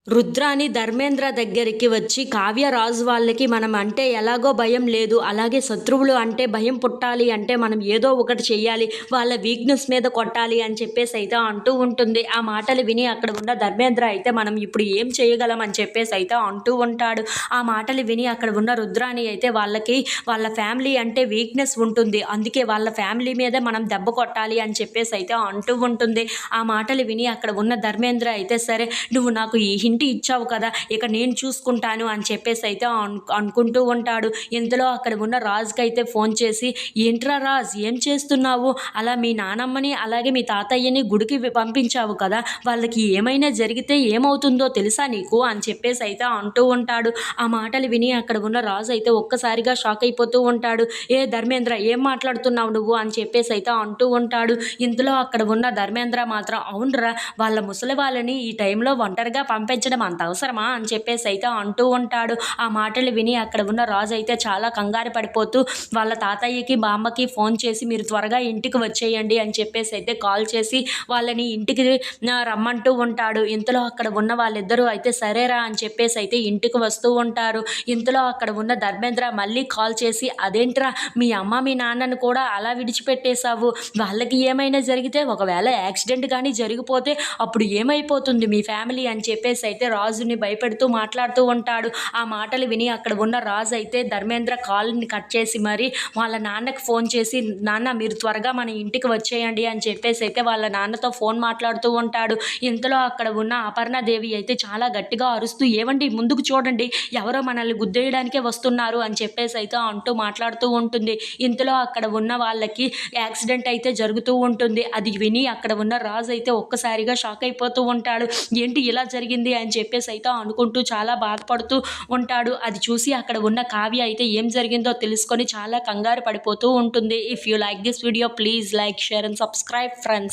రుద్రాని ధర్మేంద్ర దగ్గరికి వచ్చి కావ్య రాజు వాళ్ళకి మనం అంటే ఎలాగో భయం లేదు. అలాగే శత్రువులు అంటే భయం పుట్టాలి అంటే మనం ఏదో ఒకటి చెయ్యాలి. వాళ్ళ వీక్‌నెస్ మీద కొట్టాలి అని చెప్పేసి అయితే అంటూ ఉంటుంది. ఆ మాటలు విని అక్కడ ఉన్న ధర్మేంద్ర అయితే మనం ఇప్పుడు ఏం చేయగలం అని చెప్పేసి అయితే అంటూ ఉంటాడు. ఆ మాటలు విని అక్కడ ఉన్న రుద్రాని అయితే వాళ్ళ ఫ్యామిలీ అంటే వీక్‌నెస్ ఉంటుంది. అందుకే వాళ్ళ ఫ్యామిలీ మీదే మనం దెబ్బ కొట్టాలి అని చెప్పేసి అయితే అంటూ ఉంటుంది. ఆ మాటలు విని అక్కడ ఉన్న ధర్మేంద్ర అయితే సరే నువ్వు నాకు ఈ హింట్ ఇచ్చావు కదా, ఇక నేను చూసుకుంటాను అని చెప్పేసి అయితే అనుకుంటూ ఉంటాడు. ఇంతలో అక్కడ ఉన్న రాజుకైతే ఫోన్ చేసి, ఏంట్రా రాజ్ ఏం చేస్తున్నావు, అలా మీ నానమ్మని అలాగే మీ తాతయ్యని గుడికి పంపించావు కదా, వాళ్ళకి ఏమైనా జరిగితే ఏమవుతుందో తెలుసా నీకు అని చెప్పేసి అయితే అంటూ ఉంటాడు. ఆ మాటలు విని అక్కడ ఉన్న రాజు అయితే ఒక్కసారిగా షాక్ అయిపోతూ ఉంటాడు. ఏ ధర్మేంద్ర ఏం మాట్లాడుతున్నావు నువ్వు అని చెప్పేసి అయితే అంటూ ఉంటాడు. ఇంతలో అక్కడ ఉన్న ధర్మేంద్ర మాత్రం అవునరా, వాళ్ళ ముసలి వాళ్ళని ఈ టైంలో ఒంటరిగా పంపించడం అంత అవసరమా అని చెప్పేసి అయితే అంటూ ఉంటాడు. ఆ మాటలు విని అక్కడ ఉన్న రాజు అయితే చాలా కంగారు పడిపోతూ వాళ్ళ తాతయ్యకి బామ్మకి ఫోన్ చేసి మీరు త్వరగా ఇంటికి వచ్చేయండి అని చెప్పేసి అయితే కాల్ చేసి వాళ్ళని ఇంటికి రమ్మంటూ ఉంటాడు. ఇంతలో అక్కడ ఉన్న వాళ్ళిద్దరూ అయితే సరేరా అని చెప్పేసి అయితే ఇంటికి వస్తూ ఉంటారు. ఇంతలో అక్కడ ఉన్న ధర్మేంద్ర మళ్ళీ కాల్ చేసి అదేంట్రా మీ అమ్మ మీ నాన్నను కూడా అలా విడిచిపెట్టేశావు, వాళ్ళకి ఏమైనా జరిగితే ఒకవేళ యాక్సిడెంట్ కానీ జరిగిపోతే అప్పుడు ఏమైపోతుంది మీ ఫ్యామిలీ అని చెప్పేసి అయితే రాజుని భయపెడుతూ మాట్లాడుతూ ఉంటాడు. ఆ మాటలు విని అక్కడ ఉన్న రాజు అయితే ధర్మేంద్ర కాల్ని కట్ చేసి మరి వాళ్ళ నాన్నకి ఫోన్ చేసి నాన్న మీరు త్వరగా మన ఇంటికి వచ్చేయండి అని చెప్పేసి అయితే వాళ్ళ నాన్నతో ఫోన్ మాట్లాడుతూ ఉంటాడు. ఇంతలో అక్కడ ఉన్న అపర్ణాదేవి అయితే చాలా గట్టిగా అరుస్తూ ఏవండి ముందుకు చూడండి, ఎవరో మనల్ని గుద్దేయడానికే వస్తున్నారు అని చెప్పేసి అయితే అంటూ మాట్లాడుతూ ఉంటుంది. ఇంతలో అక్కడ ఉన్న వాళ్ళకి యాక్సిడెంట్ అయితే జరుగుతూ ఉంటుంది. అది విని అక్కడ ఉన్న రాజు అయితే ఒక్కసారిగా షాక్ అయిపోతూ ఉంటాడు. ఏంటి ఇలా జరిగింది అని చెప్పేసి అయితే అనుకుంటూ చాలా బాధపడుతూ ఉంటాడు. అది చూసి అక్కడ ఉన్న కావ్య అయితే ఏం జరిగిందో తెలుసుకొని చాలా కంగారు పడిపోతూ ఉంటుంది. If you like this video please like, share and subscribe friends.